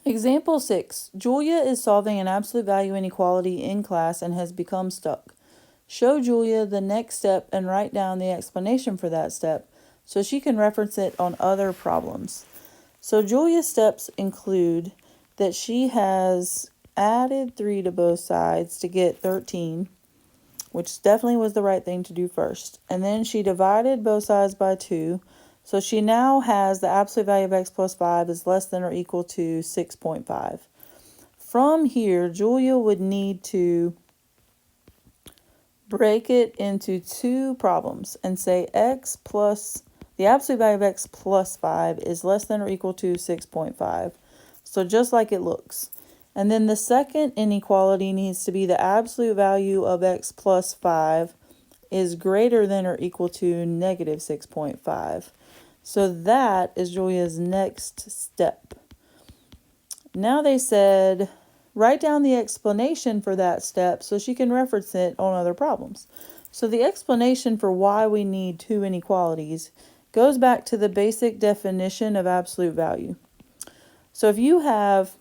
Example 6. Julia is solving an absolute value inequality in class and has become stuck. Show Julia the next step and write down the explanation for that step so she can reference it on other problems. So Julia's steps include that she has added 3 to both sides to get 13, which definitely was the right thing to do first. And then she divided both sides by 2. So she now has the absolute value of x plus 5 is less than or equal to 6.5. From here, Julia would need to break it into 2 problems and say the absolute value of x plus 5 is less than or equal to 6.5. So just like it looks. And then the second inequality needs to be the absolute value of x plus 5 is greater than or equal to negative 6.5. So that is Julia's next step. Now they said, write down the explanation for that step so she can reference it on other problems. So the explanation for why we need 2 inequalities goes back to the basic definition of absolute value. So if you have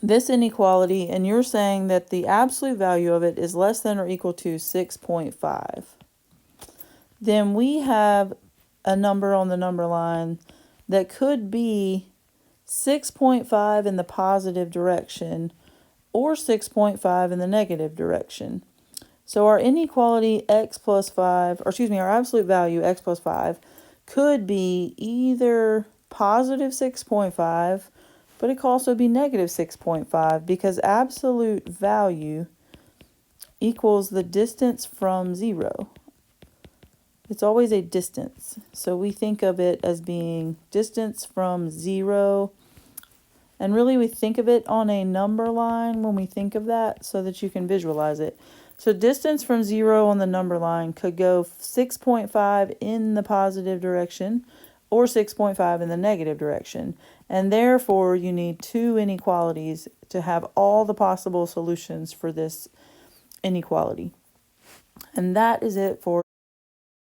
this inequality and you're saying that the absolute value of it is less than or equal to 6.5, then we have a number on the number line that could be 6.5 in the positive direction or 6.5 in the negative direction. So our inequality x plus 5, or excuse me, our absolute value x plus 5 could be either positive 6.5, but it could also be negative 6.5 because absolute value equals the distance from 0. It's always a distance. So we think of it as being distance from 0. And really we think of it on a number line when we think of that so that you can visualize it. So distance from 0 on the number line could go 6.5 in the positive direction or 6.5 in the negative direction. And therefore you need 2 inequalities to have all the possible solutions for this inequality. And that is it for